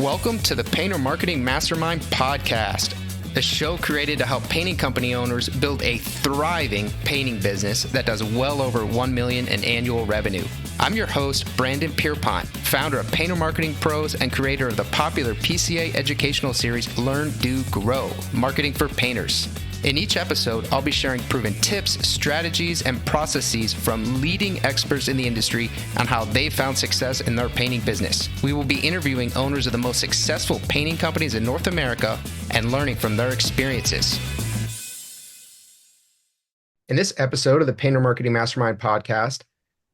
Welcome to the Painter Marketing Mastermind podcast, a show created to help painting company owners build a thriving painting business that does well over $1 million in annual revenue. I'm your host, Brandon Pierpont, founder of Painter Marketing Pros and creator of the popular PCA educational series Learn, Do, Grow, Marketing for Painters. In each episode, I'll be sharing proven tips, strategies, and processes from leading experts in the industry on how they found success in their painting business. We will be interviewing owners of the most successful painting companies in North America and learning from their experiences. In this episode of the Painter Marketing Mastermind podcast,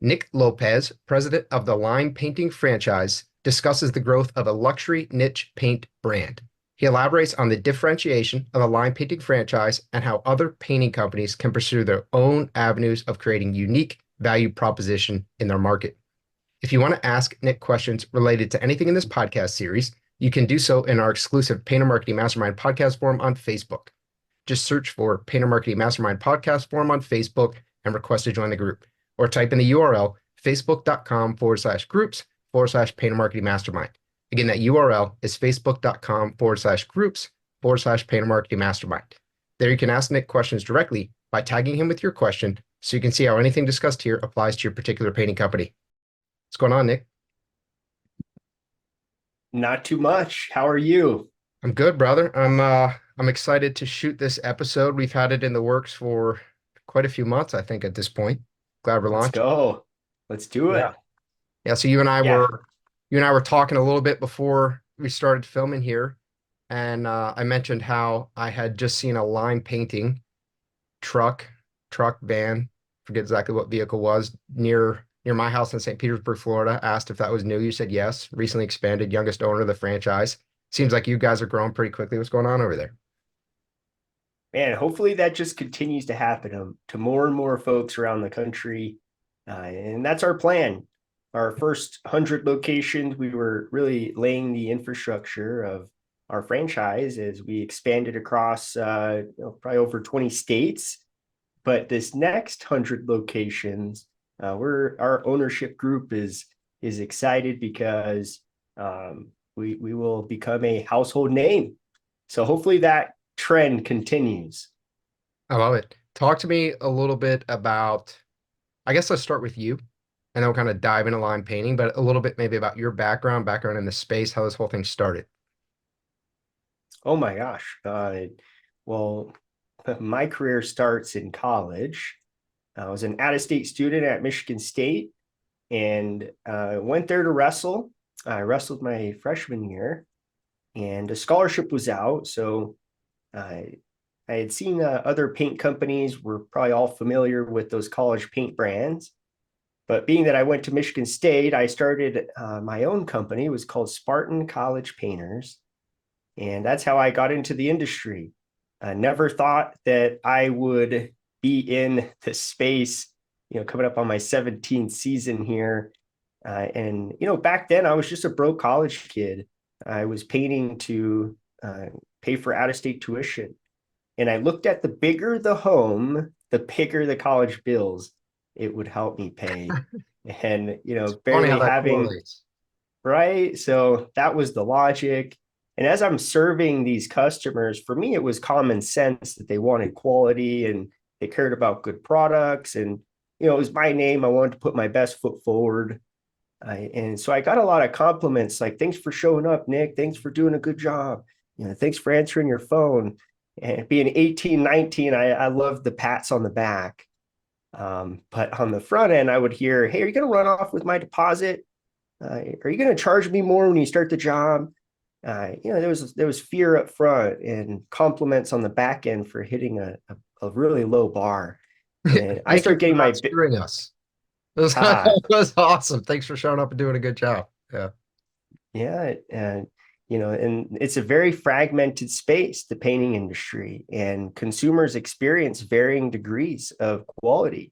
Nick Lopez, president of the Line Painting franchise, discusses the growth of a luxury niche paint brand. He elaborates on the differentiation of a line painting franchise and how other painting companies can pursue their own avenues of creating unique value proposition in their market. If you want to ask Nick questions related to anything in this podcast series, you can do so in our exclusive Painter Marketing Mastermind podcast forum on Facebook. Just search for Painter Marketing Mastermind podcast forum on Facebook and request to join the group, or type in the URL facebook.com/groups/Painter Marketing Mastermind. Again, that URL is facebook.com/groups/Painter Marketing Mastermind. There you can ask Nick questions directly by tagging him with your question so you can see how anything discussed here applies to your particular painting company. What's going on, Nick? Not too much. How are you? I'm good, brother. I'm excited to shoot this episode. We've had it in the works for quite a few months, I think, at this point. Glad we're launching. Let's go. Let's do it. Yeah. So you and I were talking a little bit before we started filming here, and I mentioned how I had just seen a line painting truck, van, forget exactly what vehicle was, near my house in St. Petersburg, Florida. Asked if that was new. You said yes. Recently expanded, youngest owner of the franchise. Seems like you guys are growing pretty quickly. What's going on over there? Man, hopefully that just continues to happen to more and more folks around the country. And that's our plan. Our first 100 locations, we were really laying the infrastructure of our franchise as we expanded across probably over 20 states. But this next 100 locations, our ownership group is excited because we will become a household name. So hopefully that trend continues. I love it. Talk to me a little bit about, I guess let's start with you. And then we'll kind of dive into line painting, but a little bit maybe about your background in the space, how this whole thing started. Oh my gosh. Well, my career starts in college. I was an out-of-state student at Michigan State and went there to wrestle. I wrestled my freshman year and a scholarship was out. So I had seen other paint companies. We're probably all familiar with those college paint brands. But being that I went to Michigan State, I started my own company. It was called Spartan College Painters. And that's how I got into the industry. I never thought that I would be in the space, coming up on my 17th season here. And back then I was just a broke college kid. I was painting to pay for out-of-state tuition. And I looked at the bigger the home, the bigger the college bills it would help me pay. And barely having right. So that was the logic. And as I'm serving these customers, for me it was common sense that they wanted quality and they cared about good products. And it was my name. I wanted to put my best foot forward. And so I got a lot of compliments like, thanks for showing up, Nick. Thanks for doing a good job. Thanks for answering your phone. And being 18, 19, I loved the pats on the back. But on the front end, I would hear, hey, are you going to run off with my deposit? Are you going to charge me more when you start the job? There was fear up front and compliments on the back end for hitting a really low bar. And I started getting my us. That was awesome. Thanks for showing up and doing a good job. Yeah. And it's a very fragmented space, the painting industry, and consumers experience varying degrees of quality.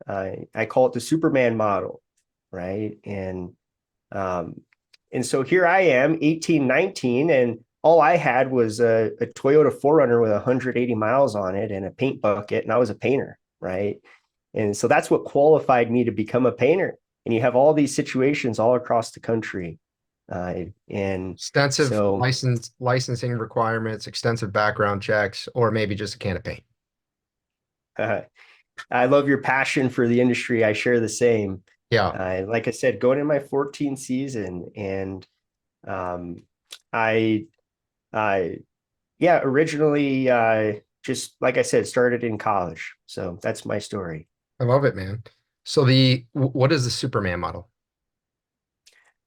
I call it the Superman model, right? And so here I am, 18, 19, and all I had was a Toyota 4Runner with 180 miles on it and a paint bucket, and I was a painter, right? And so that's what qualified me to become a painter. And you have all these situations all across the country. And Extensive so licensing requirements, extensive background checks, or maybe just a can of paint. uh, I love your passion for the industry. I share the same. Yeah, Like I said, going in my 14th season, and um, I, I, yeah, originally, just like I said, started in college. So that's my story. I love it, man. So what is the Superman model?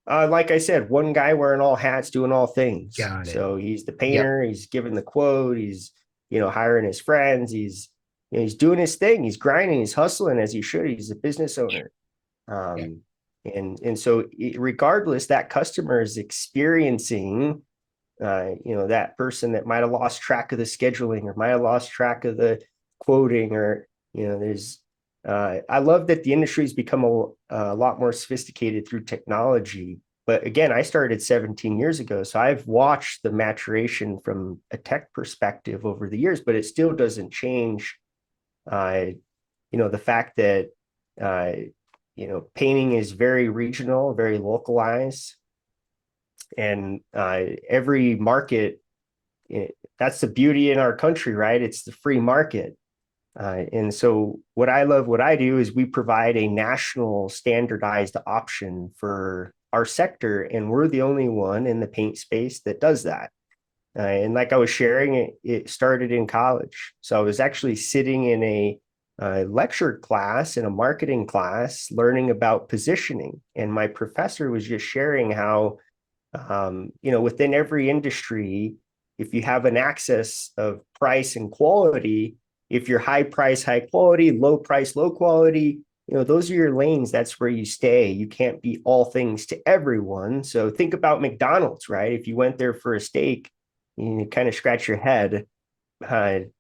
Like I said, one guy wearing all hats, doing all things. Got it. So he's the Yep. painter, he's giving the quote, he's, hiring his friends, he's doing his thing, he's grinding, he's hustling as he should. He's a business owner. Yeah. Um, and so regardless, that customer is experiencing, that person that might have lost track of the scheduling or might have lost track of the quoting, or, there's, I love that the industry has become a lot more sophisticated through technology. But again, I started 17 years ago, so I've watched the maturation from a tech perspective over the years, but it still doesn't change, uh, the fact that, uh, painting is very regional, very localized, and every market, that's the beauty in our country, right? It's the free market. And so what I do is we provide a national standardized option for our sector, and we're the only one in the paint space that does that. And like I was sharing, it started in college. So I was actually sitting in a lecture class, in a marketing class, learning about positioning. And my professor was just sharing how, within every industry, if you have an axis of price and quality, if you're high price, high quality, low price, low quality, those are your lanes. That's where you stay. You can't be all things to everyone. So think about McDonald's, right? If you went there for a steak, you kind of scratch your head, and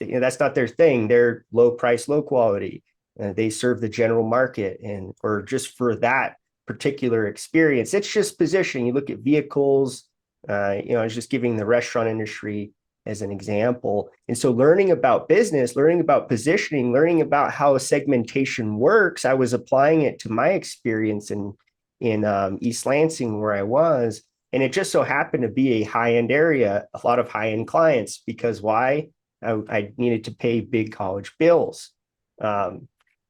that's not their thing. They're low price, low quality. They serve the general market, and or just for that particular experience, it's just positioning. You look at vehicles. I was just giving the restaurant industry as an example. And so learning about business, learning about positioning, learning about how segmentation works, I was applying it to my experience in East Lansing, where I was. And it just so happened to be a high-end area, a lot of high-end clients, because why? I needed to pay big college bills. Um,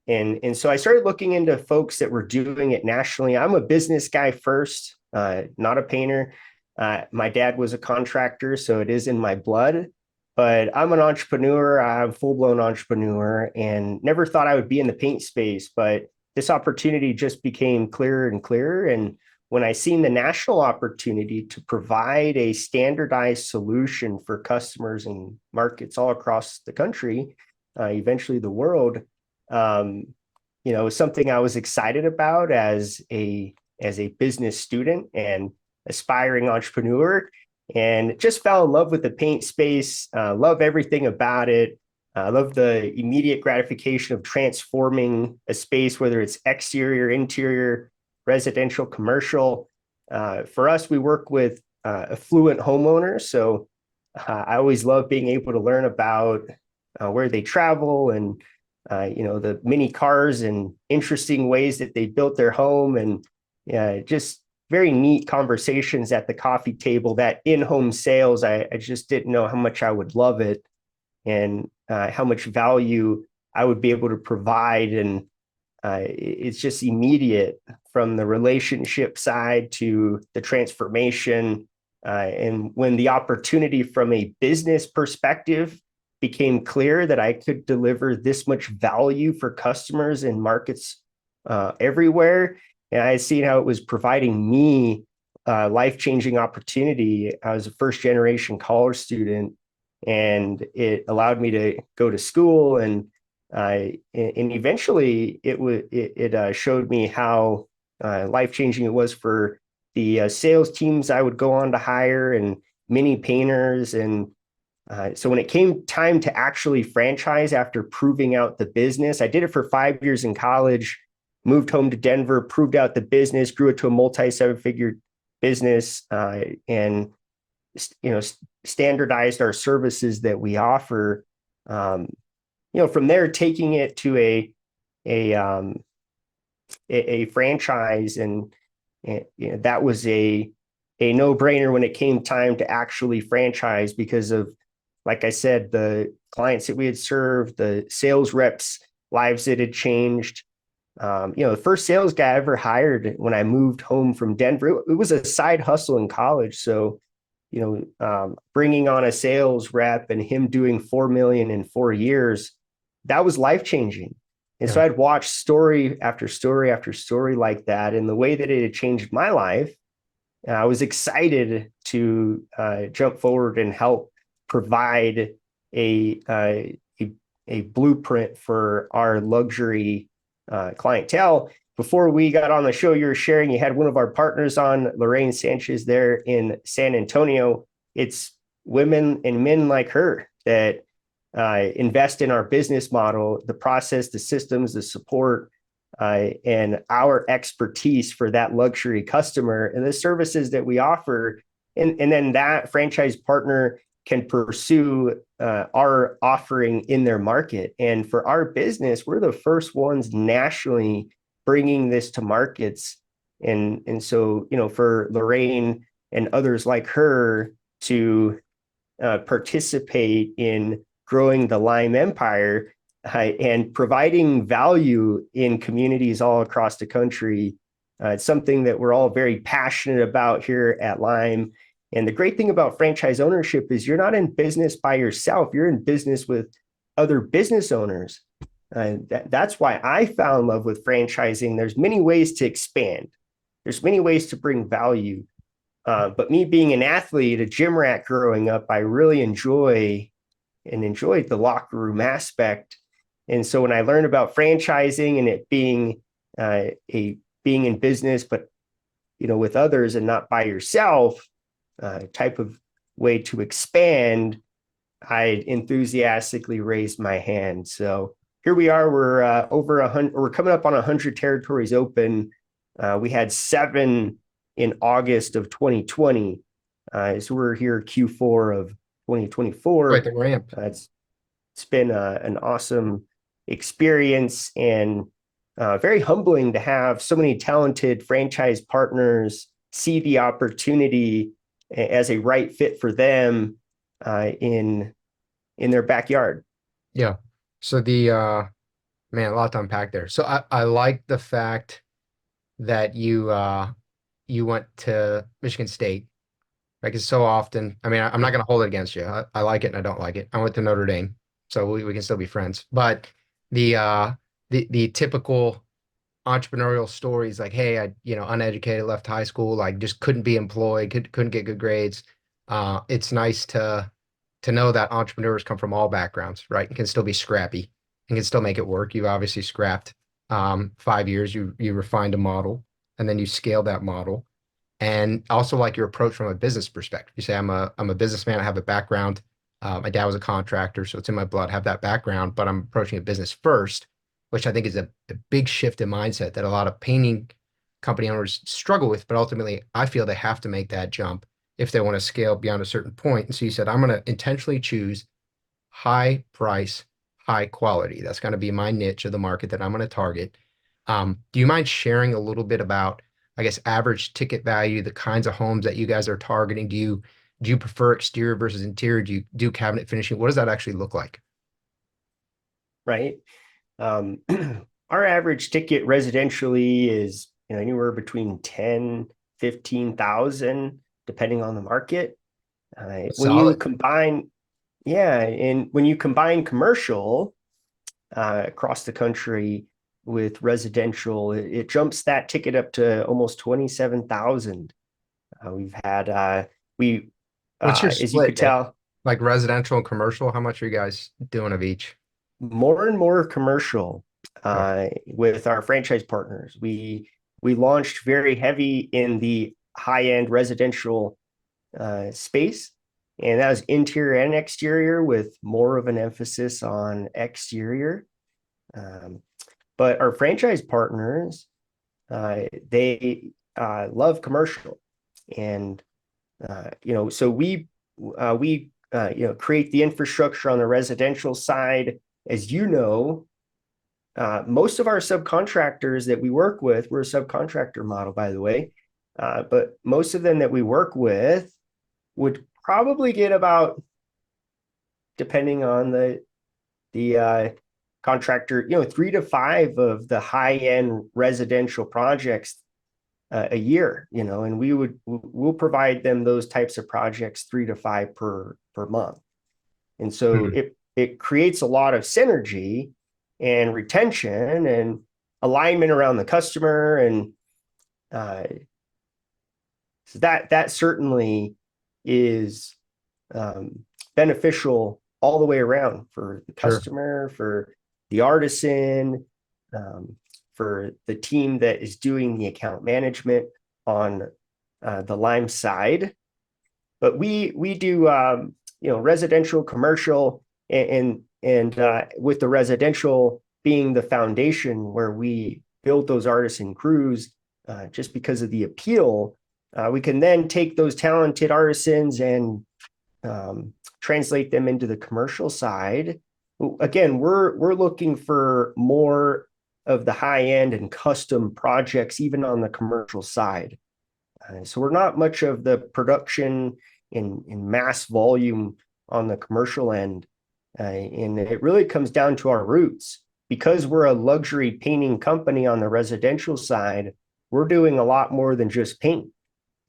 and so I started looking into folks that were doing it nationally. I'm a business guy first, not a painter. My dad was a contractor, so it is in my blood. But I'm an entrepreneur. I'm a full-blown entrepreneur, and never thought I would be in the paint space. But this opportunity just became clearer and clearer. And when I seen the national opportunity to provide a standardized solution for customers and markets all across the country, eventually the world, um, it was something I was excited about as a business student and aspiring entrepreneur, and just fell in love with the paint space. Love everything about it. I love the immediate gratification of transforming a space, whether it's exterior, interior, residential, commercial. For us, we work with affluent homeowners. So I always love being able to learn about where they travel, and the mini cars and interesting ways that they built their home, and just very neat conversations at the coffee table. That in-home sales, I just didn't know how much I would love it, and how much value I would be able to provide. And it's just immediate from the relationship side to the transformation. And when the opportunity from a business perspective became clear that I could deliver this much value for customers in markets everywhere, and I seen how it was providing me life-changing opportunity. I was a first-generation college student, and it allowed me to go to school, and eventually it showed me how life-changing it was for the sales teams I would go on to hire, and mini painters. And so when it came time to actually franchise after proving out the business, I did it for 5 years in college, moved home to Denver, proved out the business, grew it to a multi-seven-figure business, and standardized our services that we offer. Um, from there, taking it to a franchise, and And that was a no-brainer when it came time to actually franchise because of, like I said, the clients that we had served, the sales reps' lives that had changed. The first sales guy I ever hired when I moved home from Denver, it was a side hustle in college. So, bringing on a sales rep and him doing 4 million in 4 years, that was life changing. And so Yeah. I'd watch story after story after story like that. And the way that it had changed my life, I was excited to jump forward and help provide a, a blueprint for our luxury clientele. Before we got on the show, you were sharing you had one of our partners on, Lorraine Sanchez, there in San Antonio. It's women and men like her that invest in our business model, the process, the systems, the support, and our expertise for that luxury customer and the services that we offer. And then that franchise partner can pursue our offering in their market. And for our business, we're the first ones nationally bringing this to markets. And so, for Lorraine and others like her to participate in growing the Lime Empire and providing value in communities all across the country. It's something that we're all very passionate about here at Lime. And the great thing about franchise ownership is you're not in business by yourself. You're in business with other business owners. That's why I fell in love with franchising. There's many ways to expand. There's many ways to bring value. But me being an athlete, a gym rat growing up, I really enjoyed the locker room aspect. And so when I learned about franchising and it being being in business, but with others and not by yourself, type of way to expand, I enthusiastically raised my hand. So here we are. We're over 100. We're coming up on 100 territories open. We had 7 in August of 2020. So we're here Q4 of 2024. Quite the ramp. It's been an awesome experience and very humbling to have so many talented franchise partners see the opportunity as a right fit for them in their backyard. Yeah. So man, a lot to unpack there. So I like the fact that you went to Michigan State. Like it's so often, I mean, I'm not going to hold it against you. I like it and I don't like it. I went to Notre Dame, so we can still be friends. But the typical entrepreneurial stories like, hey, I, uneducated, left high school, like just couldn't be employed, couldn't get good grades. It's nice to know that entrepreneurs come from all backgrounds, right? And can still be scrappy and can still make it work. You've obviously scrapped 5 years, you refined a model and then you scale that model. And also like your approach from a business perspective. You say, I'm a businessman, I have a background. My dad was a contractor, so it's in my blood, I have that background, but I'm approaching a business first, which I think is a big shift in mindset that a lot of painting company owners struggle with, but ultimately I feel they have to make that jump if they want to scale beyond a certain point. And so you said, I'm going to intentionally choose high price, high quality. That's going to be my niche of the market that I'm going to target. Do you mind sharing a little bit about, I guess, average ticket value, the kinds of homes that you guys are targeting? Do you prefer exterior versus interior? Do you do cabinet finishing? What does that actually look like? Right. Our average ticket residentially is anywhere between 10, 15,000, depending on the market. When you Solid. combine, yeah, and when you combine commercial across the country with residential, it jumps that ticket up to almost 27,000. We've had we What's your as you could split, Nick? tell, Like residential and commercial? How much are you guys doing of each? more and more commercial Okay. with our franchise partners. We launched very heavy in the high end residential space, and that was interior and exterior with more of an emphasis on exterior. Um, but our franchise partners, they love commercial, and so we create the infrastructure on the residential side. As you know, most of our subcontractors that we work with, we're a subcontractor model, by the way. But most of them that we work with would probably get about, depending on the contractor, 3 to 5 of the high end residential projects a year, and we'll provide them those types of projects 3 to 5 per month. And so Mhm. it creates a lot of synergy and retention and alignment around the customer. And so that certainly is beneficial all the way around for the Sure. customer, for the artisan, um, for the team that is doing the account management on the Lime side. But we do residential, commercial, and with the residential being the foundation where we build those artisan crews, just because of the appeal, we can then take those talented artisans and translate them into the commercial side. Again, we're looking for more of the high end and custom projects, even on the commercial side. So we're not much of the production in mass volume on the commercial end. And it really comes down to our roots. Because we're a luxury painting company on the residential side, we're doing a lot more than just paint,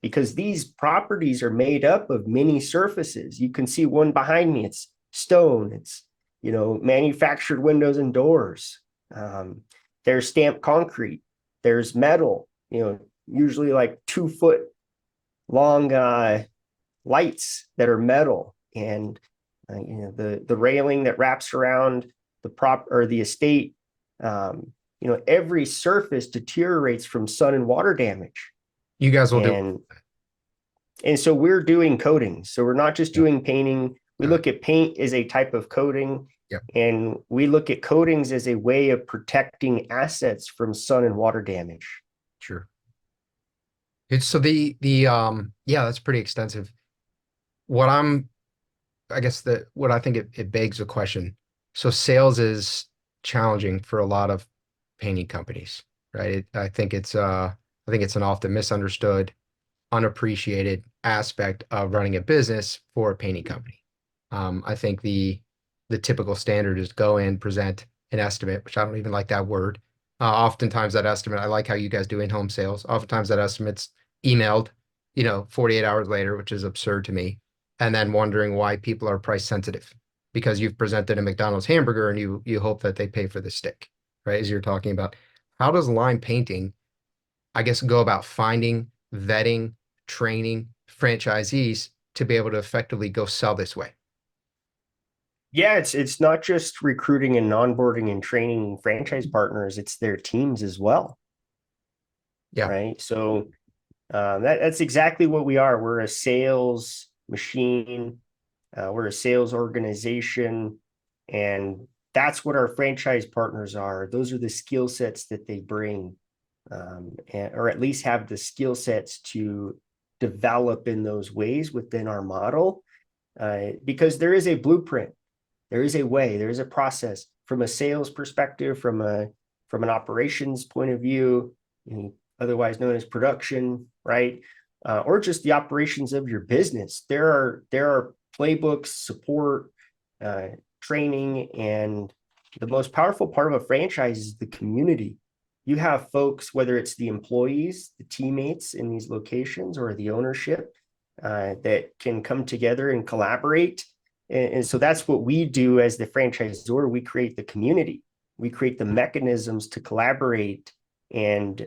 because these properties are made up of many surfaces. You can see one behind me, it's stone, it's manufactured windows and doors. There's stamped concrete, there's metal, usually like 2 foot long lights that are metal, and the railing that wraps around the prop or the estate. Every surface deteriorates from sun and water damage. You guys will do. and and so we're doing coating. So we're not just Yeah. doing painting. We Got it. look at paint as a type of coating, Yep. and we look at coatings as a way of protecting assets from sun and water damage. Sure. It's so the yeah, that's pretty extensive. What I'm I guess that what I think it begs a question. So sales is challenging for a lot of painting companies, right? I think it's an often misunderstood, unappreciated aspect of running a business for a painting company. I think the typical standard is go in, present an estimate, which I don't even like that word. Oftentimes that estimate, I like how you guys do in-home sales. Oftentimes that estimate's emailed, 48 hours later, which is absurd to me. And then wondering why people are price sensitive because you've presented a McDonald's hamburger and you hope that they pay for the stick, right? As you're talking about, how does line painting, I guess, go about finding, vetting, training franchisees to be able to effectively go sell this way? Yeah, it's not just recruiting and onboarding and training franchise partners, it's their teams as well, Yeah, right? So that's exactly what we are. We're a sales machine. We're a sales organization, and that's what our franchise partners are. Those are the skill sets that they bring, or at least have the skill sets to develop in those ways within our model, because there is a blueprint, there is a way, there is a process from a sales perspective, from an operations point of view, otherwise known as production, right? Or just the operations of your business. There are playbooks, support, uh, training, and the most powerful part of a franchise is the community. You have folks, whether it's the employees, the teammates in these locations, or the ownership, that can come together and collaborate. And so that's what we do as the franchisor. We create the community, we create the mechanisms to collaborate and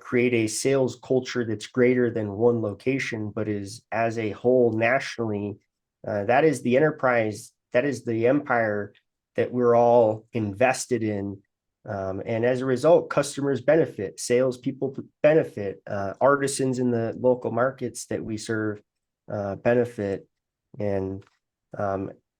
create a sales culture that's greater than one location, but is as a whole nationally. That is the enterprise, that is the empire that we're all invested in. And as a result, customers benefit, salespeople benefit, artisans in the local markets that we serve benefit. And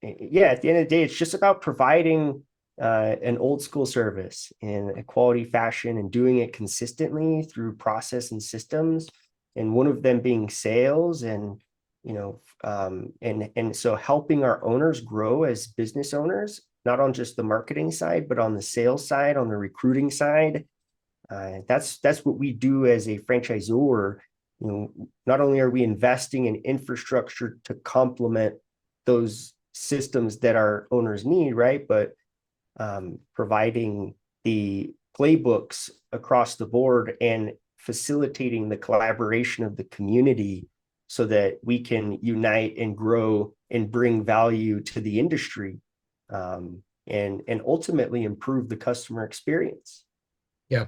yeah, at the end of the day, it's just about providing an old school service in a quality fashion and doing it consistently through process and systems. And one of them being sales, and and so helping our owners grow as business owners, not on just the marketing side, but on the sales side, on the recruiting side. That's what we do as a franchisor. not only are we investing in infrastructure to complement those systems that our owners need, right? But providing the playbooks across the board and facilitating the collaboration of the community so that we can unite and grow and bring value to the industry, and ultimately improve the customer experience. Yeah.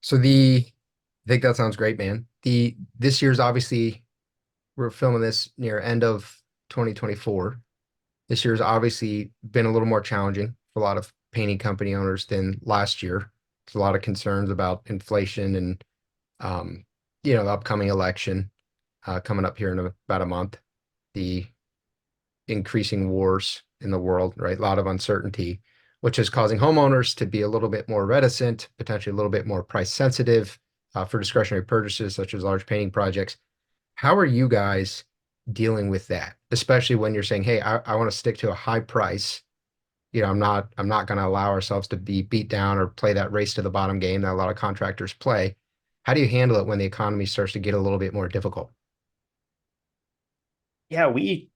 So I think that sounds great, man. This year's obviously we're filming this near end of 2024. This year's obviously been a little more challenging for a lot of painting company owners than last year. There's a lot of concerns about inflation and um, the upcoming election coming up here in about a month. The increasing wars in the world, right? A lot of uncertainty, which is causing homeowners to be a little bit more reticent, potentially a little bit more price sensitive for discretionary purchases such as large painting projects. How are you guys dealing with that, especially when you're saying, "Hey, I want to stick to a high price. I'm not going to allow ourselves to be beat down or play that race to the bottom game that a lot of contractors play." How do you handle it when the economy starts to get a little bit more difficult? Yeah, we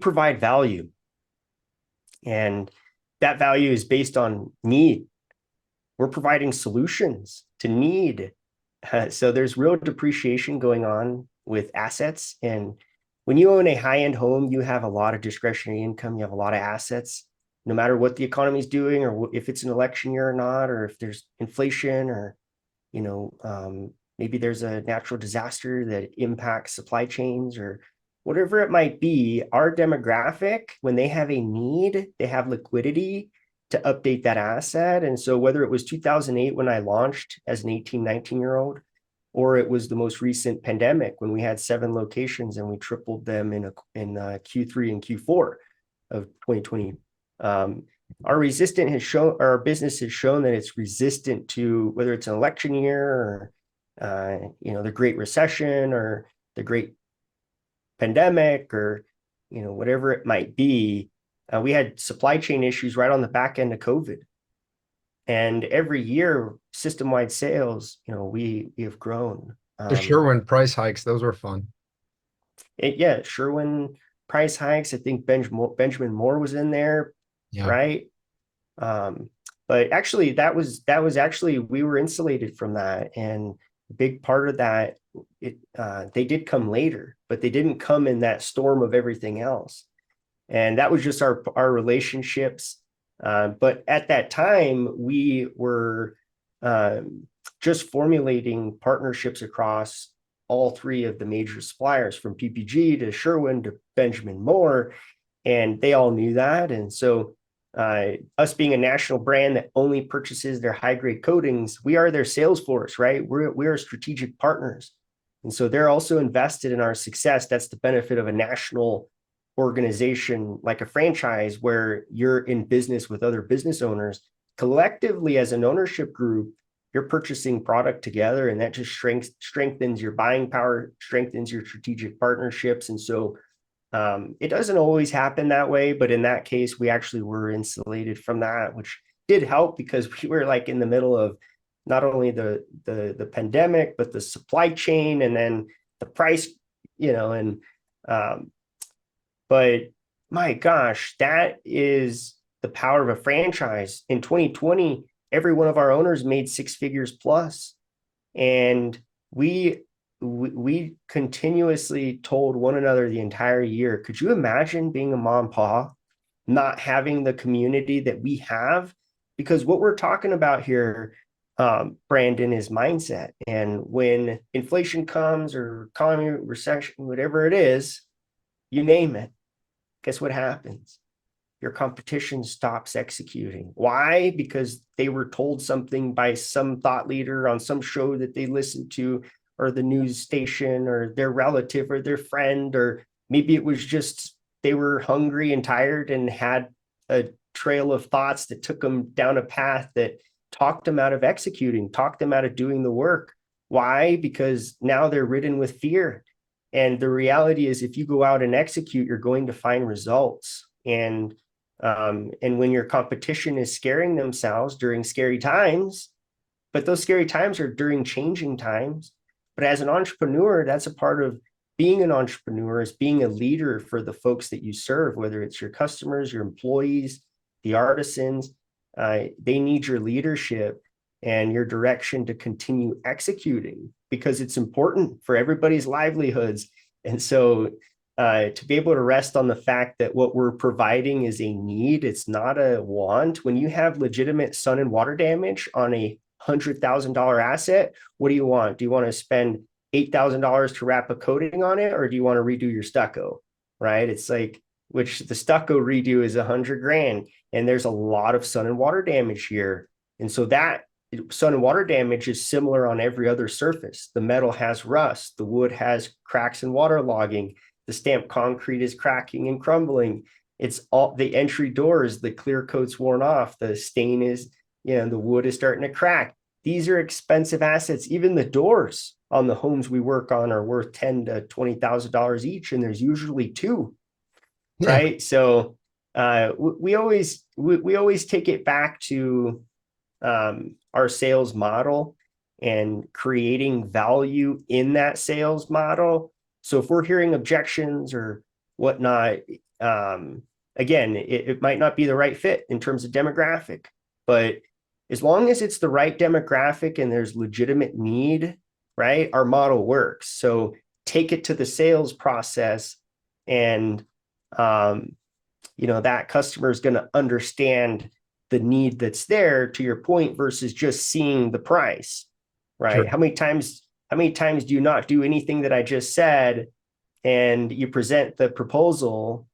provide value, and that value is based on need. We're providing solutions to need. So there's real depreciation going on with assets. And when you own a high-end home, you have a lot of discretionary income, you have a lot of assets, no matter what the economy is doing, or if it's an election year or not, or if there's inflation, or maybe there's a natural disaster that impacts supply chains, or whatever it might be. Our demographic, when they have a need, they have liquidity to update that asset. And so whether it was 2008 when I launched as an 18, 19-year-old, or it was the most recent pandemic when we had 7 locations and we tripled them in Q3 and Q4 of 2020. Our business has shown that it's resistant to whether it's an election year, or the Great Recession, or the Great Pandemic, or whatever it might be. We had supply chain issues right on the back end of COVID, and every year system-wide sales, we have grown. The Sherwin price hikes, those were fun. Sherwin price hikes. I think Benjamin Moore was in there, Yeah. right? But actually, that was actually, we were insulated from that, and a big part of that, they did come later, but they didn't come in that storm of everything else, and that was just our relationships. But at that time, we were just formulating partnerships across all 3 of the major suppliers, from PPG to Sherwin to Benjamin Moore, and they all knew that. And so us being a national brand that only purchases their high-grade coatings, we are their sales force, right? We're strategic partners. And so they're also invested in our success. That's the benefit of a national organization, like a franchise, where you're in business with other business owners. Collectively, as an ownership group, you're purchasing product together, and that just strengthens your buying power, strengthens your strategic partnerships. And so it doesn't always happen that way, but in that case, we actually were insulated from that, which did help, because we were like in the middle of not only the pandemic, but the supply chain, and then the price, but my gosh, that is the power of a franchise. In 2020, every one of our owners made 6 figures plus, and we continuously told one another the entire year, could you imagine being a mom and pop, not having the community that we have? Because what we're talking about here, Brandon, is mindset. And when inflation comes, or economy, recession, whatever it is, you name it, guess what happens? Your competition stops executing. Why? Because they were told something by some thought leader on some show that they listened to, or the news station, or their relative, or their friend, or maybe it was just they were hungry and tired and had a trail of thoughts that took them down a path that talked them out of executing, talked them out of doing the work. Why? Because now they're ridden with fear. And the reality is, if you go out and execute, you're going to find results. And when your competition is scaring themselves during scary times, but those scary times are during changing times, But as an entrepreneur, that's a part of being an entrepreneur, is being a leader for the folks that you serve, whether it's your customers, your employees, the artisans. They need your leadership and your direction to continue executing, because it's important for everybody's livelihoods. And so to be able to rest on the fact that what we're providing is a need, it's not a want. When you have legitimate sun and water damage on a $100,000 asset, what do you want? Do you want to spend $8,000 to wrap a coating on it, or do you want to redo your stucco? Right? It's like, which the stucco redo is $100,000, and there's a lot of sun and water damage here. And so that sun and water damage is similar on every other surface. The metal has rust, the wood has cracks and waterlogging, the stamped concrete is cracking and crumbling. It's all the entry doors, the clear coat's worn off, the stain is, the wood is starting to crack. These are expensive assets. Even the doors on the homes we work on are worth $10,000 to $20,000 each, and there's usually two, right? So we always take it back to our sales model and creating value in that sales model. So if we're hearing objections or whatnot, again, it might not be the right fit in terms of demographic, but as long as it's the right demographic and there's legitimate need, right, our model works. So take it to the sales process, and that customer is going to understand the need that's there, to your point, versus just seeing the price, right? Sure. How many times do you not do anything that I just said, and you present the proposal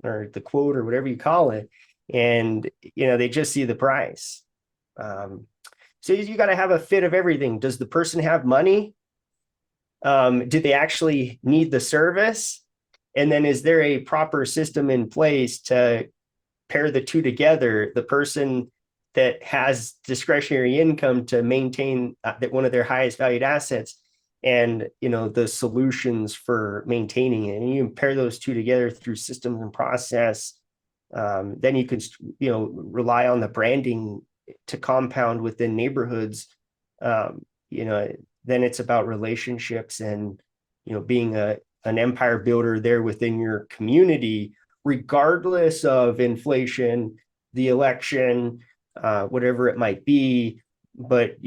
or the quote or whatever you call it, and they just see the price. So you got to have a fit of everything. Does the person have money? Do they actually need the service? And then is there a proper system in place to pair the two together? The person that has discretionary income to maintain that one of their highest valued assets, and the solutions for maintaining it, and you pair those two together through systems and process. Then you can rely on the branding to compound within neighborhoods. Then it's about relationships and being an empire builder there within your community, regardless of inflation, the election, whatever it might be. But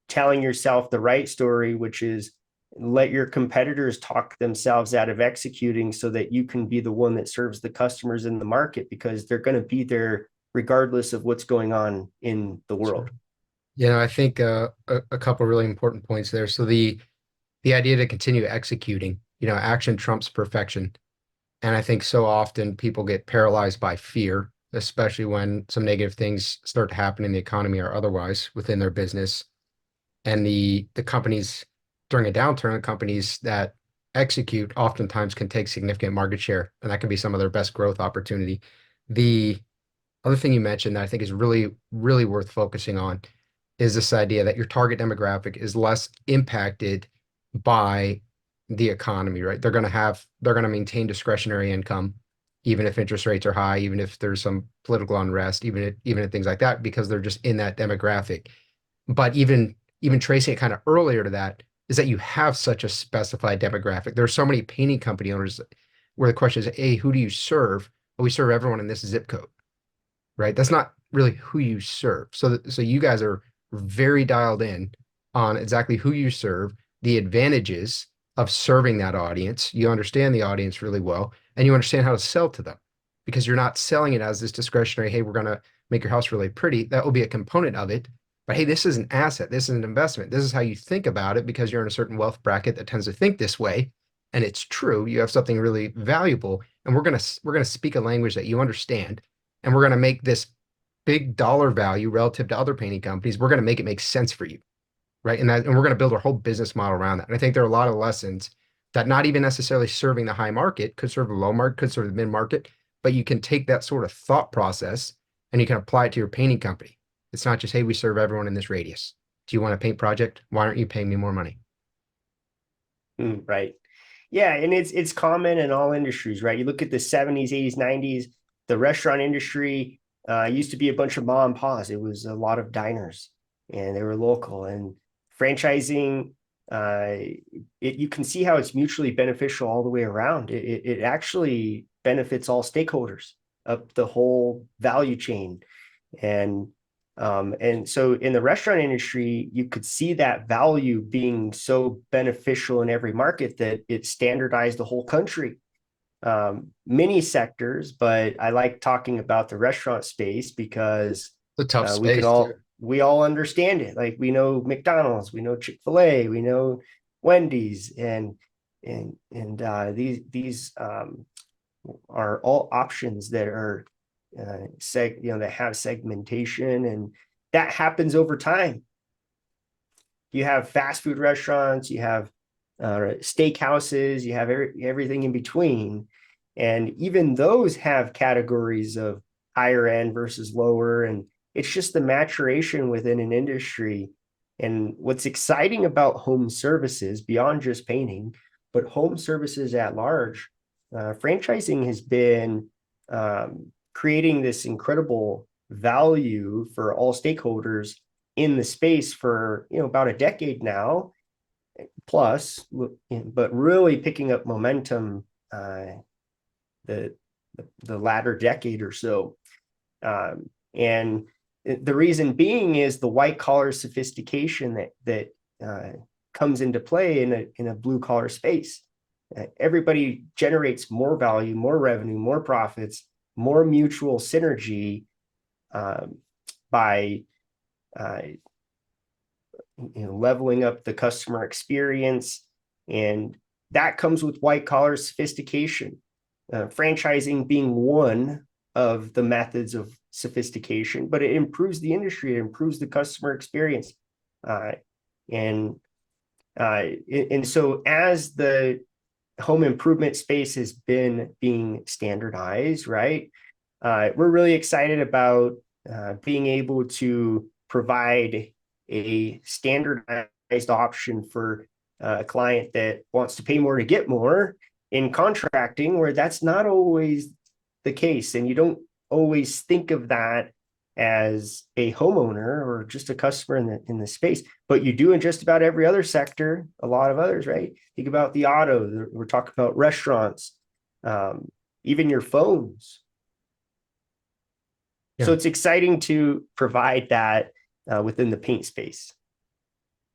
telling yourself the right story, which is let your competitors talk themselves out of executing, so that you can be the one that serves the customers in the market, because they're going to be there regardless of what's going on in the world. Sure. I think a couple of really important points there. So the idea to continue executing, action trumps perfection. And I think so often people get paralyzed by fear, especially when some negative things start to happen in the economy or otherwise within their business. And the companies during a downturn, the companies that execute oftentimes can take significant market share, and that can be some of their best growth opportunity. The other thing you mentioned that I think is really, really worth focusing on is this idea that your target demographic is less impacted by the economy, right? They're going to maintain discretionary income, even if interest rates are high, even if there's some political unrest, even if things like that, because they're just in that demographic. But even tracing it kind of earlier to that is that you have such a specified demographic. There are so many painting company owners where the question is, hey, who do you serve? Well, we serve everyone in this zip code, right? That's not really who you serve. So you guys are very dialed in on exactly who you serve, the advantages of serving that audience. You understand the audience really well, and you understand how to sell to them, because you're not selling it as this discretionary, hey, we're going to make your house really pretty. That will be a component of it. But hey, this is an asset. This is an investment. This is how you think about it, because you're in a certain wealth bracket that tends to think this way. And it's true. You have something really valuable, and we're going to speak a language that you understand, and we're going to make this big dollar value relative to other painting companies. We're going to make it make sense for you, right? And we're going to build our whole business model around that. And I think there are a lot of lessons that not even necessarily serving the high market, could serve the low market, could serve the mid market, but you can take that sort of thought process and you can apply it to your painting company. It's not just, hey, we serve everyone in this radius. Do you want a paint project? Why aren't you paying me more money? Right. Yeah. And it's common in all industries, right? You look at the 70s, 80s, 90s, the restaurant industry used to be a bunch of mom and pa's. It was a lot of diners, and they were local, and franchising uh, you can see how it's mutually beneficial all the way around. It actually benefits all stakeholders up the whole value chain. And so in the restaurant industry, you could see that value being so beneficial in every market that it standardized the whole country. Many sectors, but I like talking about the restaurant space because It's a tough we can space too. all understand it. Like we know McDonald's, we know Chick-fil-A, we know Wendy's, and these are all options that are that have segmentation, and that happens over time. You have fast food restaurants, you have steakhouses, you have everything in between. And even those have categories of higher end versus lower. And it's just the maturation within an industry. And what's exciting about home services beyond just painting, but home services at large, franchising has been creating this incredible value for all stakeholders in the space for about a decade now plus, but really picking up momentum the the latter decade or so. And the reason being is the white collar sophistication that comes into play in a blue collar space. Everybody generates more value, more revenue, more profits, more mutual synergy by leveling up the customer experience. And that comes with white collar sophistication. Franchising being one of the methods of sophistication, but it improves the industry, it improves the customer experience. And so as the home improvement space has been being standardized, right? We're really excited about being able to provide a standardized option for a client that wants to pay more to get more in contracting, where that's not always the case. And you don't always think of that as a homeowner or just a customer in the space, but you do in just about every other sector, a lot of others, right? Think about the auto, we're talking about restaurants, even your phones. Yeah. So it's exciting to provide that within the paint space.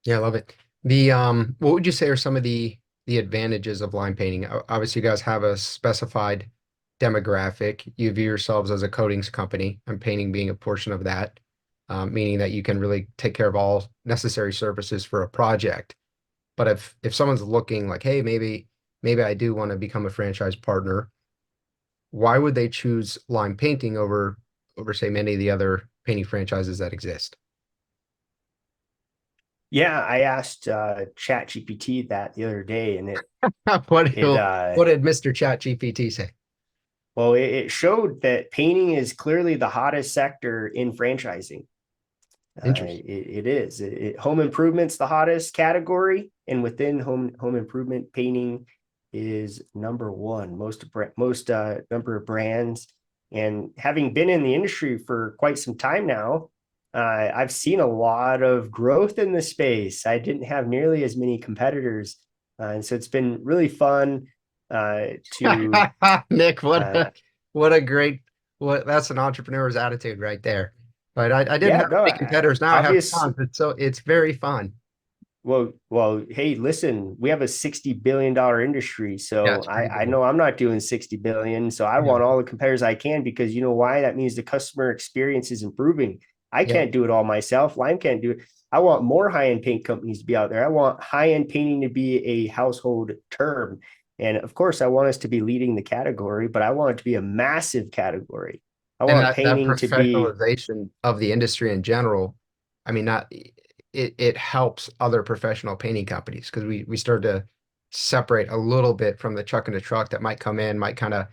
Yeah, I love it. What would you say are some of the advantages of line painting? Obviously, you guys have a specified demographic. You view yourselves as a coatings company, and painting being a portion of that, meaning that you can really take care of all necessary services for a project. But if someone's looking like, hey, maybe I do want to become a franchise partner, why would they choose line painting over say many of the other painting franchises that exist? Yeah, I asked Chat GPT that the other day, and What it what did Mr. Chat GPT say? well, it showed that painting is clearly the hottest sector in franchising. Interesting. It is. Home improvement's the hottest category, and within home improvement, painting is number one. Most number of brands, and having been in the industry for quite some time now, I've seen a lot of growth in the space. I didn't have nearly as many competitors, and so it's been really fun to Nick, uh, what a great what that's an entrepreneur's attitude right there. But I didn't yeah, have no, many competitors. Now I have obvious. tons. It's very fun. Well, hey, listen, we have a $60 billion industry. Yeah, So it's pretty I big. know I'm not doing 60 billion. So I Yeah, want all the competitors I can, because you know why? That means the customer experience is improving. I yeah. can't do it all myself. Lime can't do it. I want more high-end paint companies to be out there. I want high-end painting to be a household term. And of course, I want us to be leading the category, but I want it to be a massive category. I And want that painting to be. professionalization of the industry in general, I mean, not it helps other professional painting companies because we start to separate a little bit from the truck and the truck that might come in, might kind of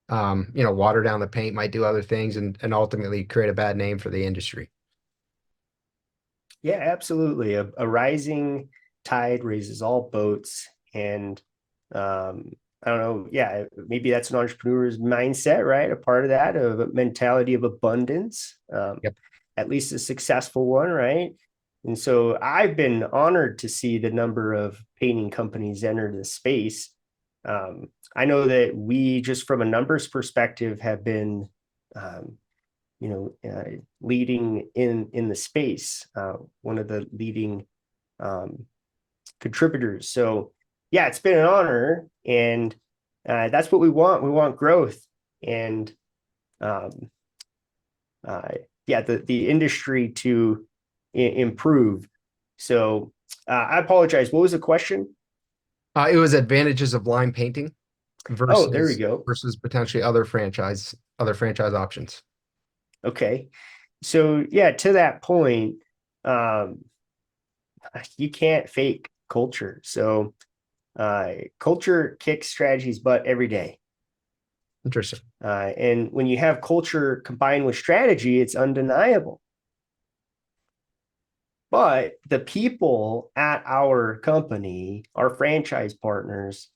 water down the paint, might do other things and ultimately create a bad name for the industry. Yeah, absolutely. A rising tide raises all boats. And I don't know. Yeah, maybe that's an entrepreneur's mindset, right? A part of that, of a mentality of abundance, Yep. at least a successful one, right? And so I've been honored to see the number of painting companies enter the space. I know that we, just from a numbers perspective, have been, leading in the space, one of the leading contributors. So yeah, it's been an honor, and that's what we want. We want growth, and the industry to improve. So I apologize. What was the question? It was advantages of line painting Oh, there we versus go. potentially other franchise options. Okay. So yeah, to that point, um, you can't fake culture. So culture kicks strategies butt every day. Interesting. And when you have culture combined with strategy, it's undeniable. But the people at our company, our franchise partners,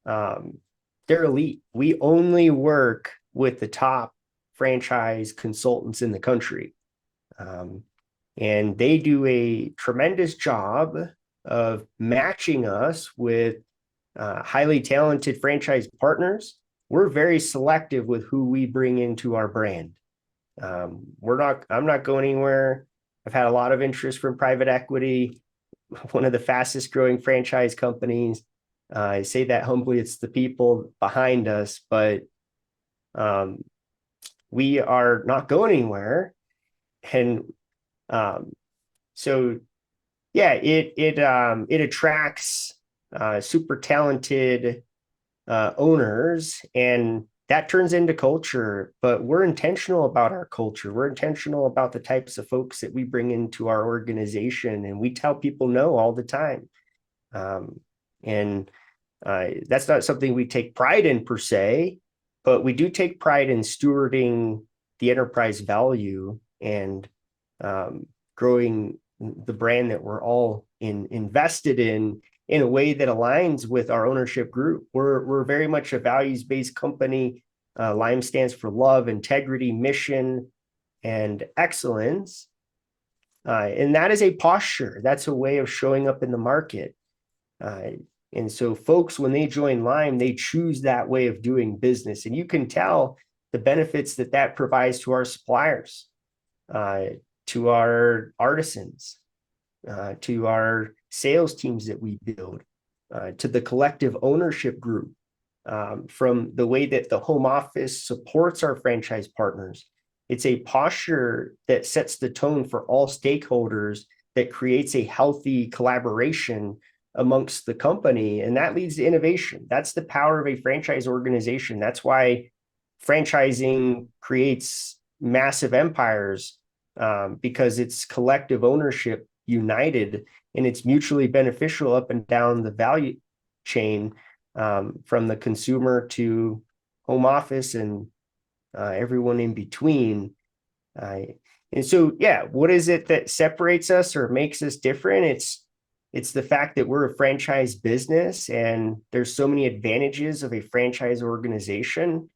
they're elite. We only work with the top franchise consultants in the country. And they do a tremendous job of matching us with highly talented franchise partners. We're very selective with who we bring into our brand. I'm not going anywhere. I've had a lot of interest from private equity, one of the fastest growing franchise companies. I say that humbly, it's the people behind us, but we are not going anywhere. And so yeah, it attracts super talented owners, and that turns into culture. But we're intentional about our culture. We're intentional about the types of folks that we bring into our organization, and we tell people no all the time. And that's not something we take pride in per se, but we do take pride in stewarding the enterprise value and growing the brand that we're all invested in a way that aligns with our ownership group. We're very much a values-based company. Lime stands for love, integrity, mission, and excellence. And that is a posture. That's a way of showing up in the market. And so folks, when they join Lime, they choose that way of doing business. And you can tell the benefits that that provides to our suppliers, to our artisans, to our sales teams that we build, to the collective ownership group, from the way that the home office supports our franchise partners. It's a posture that sets the tone for all stakeholders, that creates a healthy collaboration amongst the company, and that leads to innovation. That's the power of a franchise organization. That's why franchising creates massive empires, because it's collective ownership united, and it's mutually beneficial up and down the value chain, from the consumer to home office and everyone in between. And so, yeah, what is it that separates us or makes us different? It's the fact that we're a franchise business, and there's so many advantages of a franchise organization.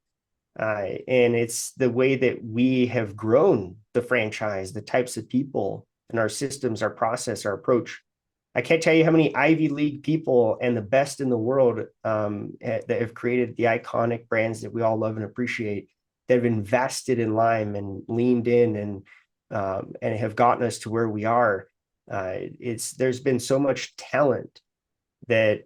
And it's the way that we have grown the franchise, the types of people, and our systems, our process, our approach. I can't tell you how many Ivy League people and the best in the world that have created the iconic brands that we all love and appreciate, that have invested in Lime and leaned in, and have gotten us to where we are. There's been so much talent that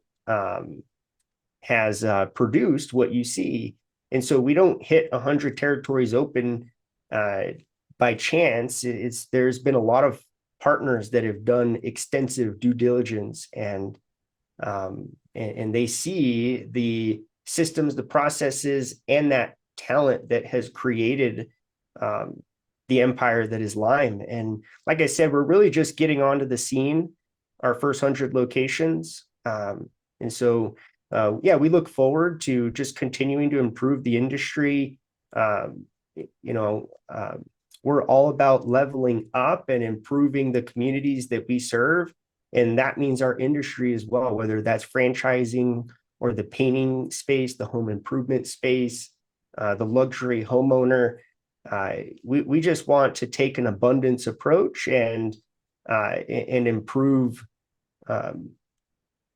has produced what you see. And so we don't hit 100 territories open by chance. There's been a lot of partners that have done extensive due diligence, and they see the systems, the processes, and that talent that has created the empire that is Lime. And like I said, we're really just getting onto the scene, our first 100 locations. And so, yeah, we look forward to just continuing to improve the industry. We're all about leveling up and improving the communities that we serve. And that means our industry as well, whether that's franchising or the painting space, the home improvement space, the luxury homeowner. We just want to take an abundance approach and and improve um,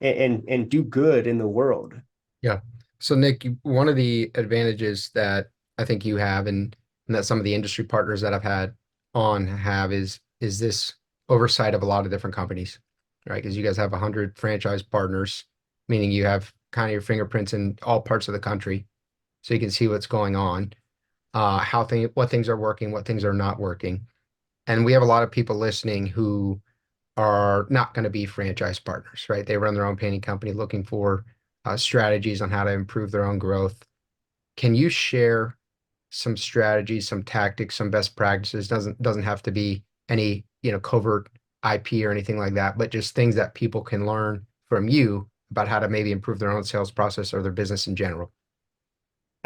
and do good in the world. Yeah. So Nick, one of the advantages that I think you have and that some of the industry partners that I've had on have is this oversight of a lot of different companies, right? Because you guys have 100 franchise partners, meaning you have kind of your fingerprints in all parts of the country, so you can see what's going on, what things are working, what things are not working. And we have a lot of people listening who are not going to be franchise partners, right? They run their own painting company looking for strategies on how to improve their own growth. Can you share some strategies, some tactics, some best practices? Doesn't have to be any, covert IP or anything like that, but just things that people can learn from you about how to maybe improve their own sales process or their business in general.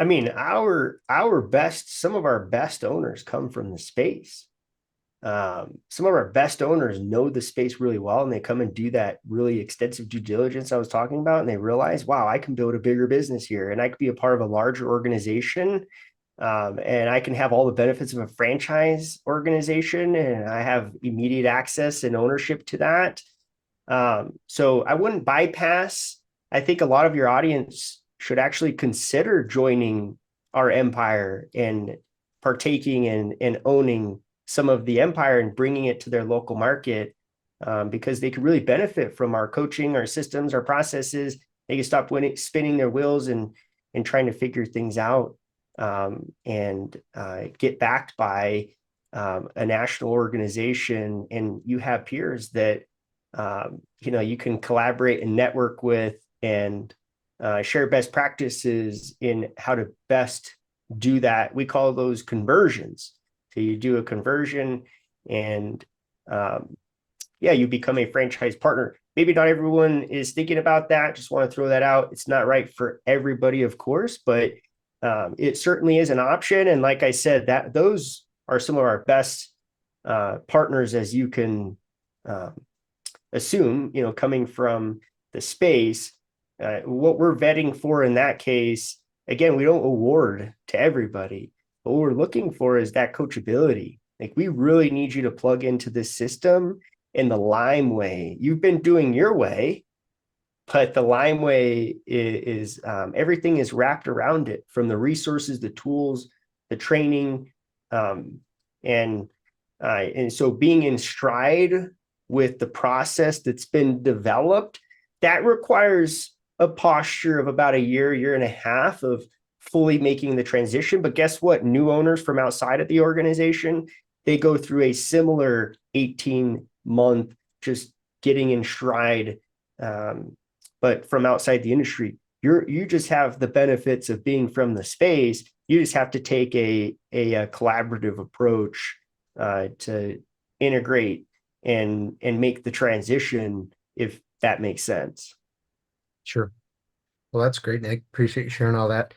I mean, some of our best owners come from the space. Some of our best owners know the space really well, and they come and do that really extensive due diligence I was talking about, and they realize, wow, I can build a bigger business here, and I could be a part of a larger organization, and I can have all the benefits of a franchise organization, and I have immediate access and ownership to that. So I wouldn't bypass. I think a lot of your audience should actually consider joining our empire and partaking and owning some of the empire and bringing it to their local market, because they could really benefit from our coaching, our systems, our processes. They can stop spinning their wheels and trying to figure things out, and get backed by a national organization. And you have peers that you can collaborate and network with and share best practices in how to best do that. We call those conversions. So you do a conversion and you become a franchise partner. Maybe not everyone is thinking about that. Just want to throw that out. It's not right for everybody, of course, but it certainly is an option. And like I said, that those are some of our best partners, as you can assume, coming from the space. What we're vetting for in that case, again, we don't award to everybody. What we're looking for is that coachability. Like, we really need you to plug into this system in the Lime way. You've been doing your way, but the Lime way is everything is wrapped around it, from the resources, the tools, the training, and so being in stride with the process that's been developed, that requires a posture of about a year and a half of fully making the transition. But guess what? New owners from outside of the organization, they go through a similar 18-month just getting in stride. But from outside the industry, you just have the benefits of being from the space. You just have to take a collaborative approach to integrate and make the transition, if that makes sense. Sure. Well, that's great, Nick. Appreciate you sharing all that.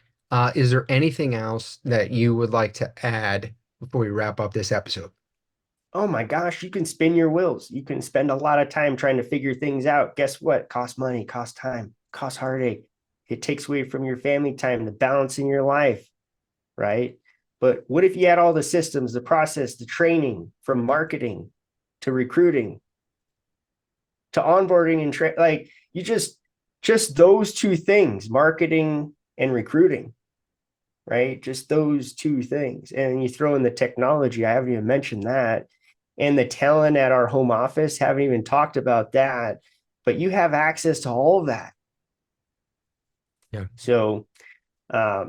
Is there anything else that you would like to add before we wrap up this episode? Oh my gosh, you can spin your wheels. You can spend a lot of time trying to figure things out. Guess what? Costs money, costs time, costs heartache. It takes away from your family time, the balance in your life, right? But what if you had all the systems, the process, the training, from marketing to recruiting to onboarding and like, you just those two things, marketing and recruiting, right? Just those two things. And you throw in the technology, I haven't even mentioned that. And the talent at our home office, haven't even talked about that. But you have access to all of that. Yeah. So I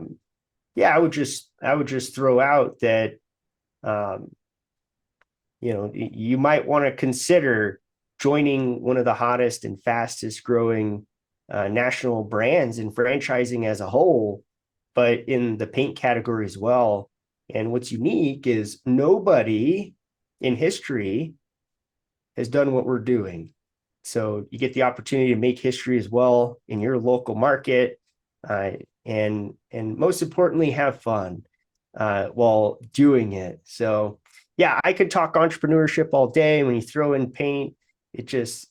would just throw out that you might want to consider joining one of the hottest and fastest growing national brands in franchising as a whole, but in the paint category as well. And what's unique is nobody in history has done what we're doing. So you get the opportunity to make history as well in your local market, and most importantly, have fun while doing it. So yeah, I could talk entrepreneurship all day. When you throw in paint, it just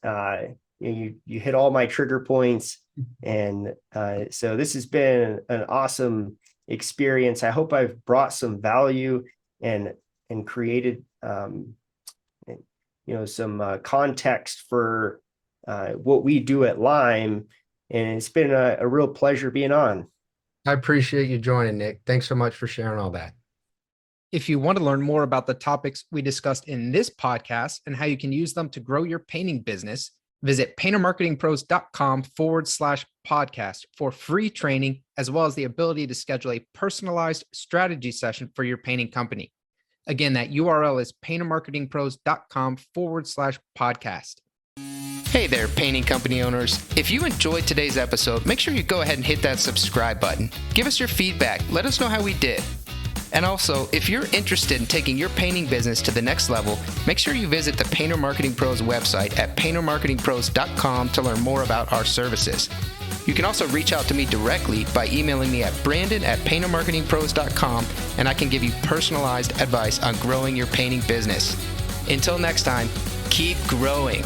you hit all my trigger points. And so this has been an awesome experience. I hope I've brought some value and created some context for what we do at Lime. And it's been a real pleasure being on. I appreciate you joining, Nick. Thanks so much for sharing all that. If you want to learn more about the topics we discussed in this podcast and how you can use them to grow your painting business, visit paintermarketingpros.com/podcast for free training, as well as the ability to schedule a personalized strategy session for your painting company. Again, that URL is paintermarketingpros.com/podcast. Hey there, painting company owners. If you enjoyed today's episode, make sure you go ahead and hit that subscribe button. Give us your feedback. Let us know how we did. And also, if you're interested in taking your painting business to the next level, make sure you visit the Painter Marketing Pros website at paintermarketingpros.com to learn more about our services. You can also reach out to me directly by emailing me at brandon@paintermarketingpros.com, and I can give you personalized advice on growing your painting business. Until next time, keep growing.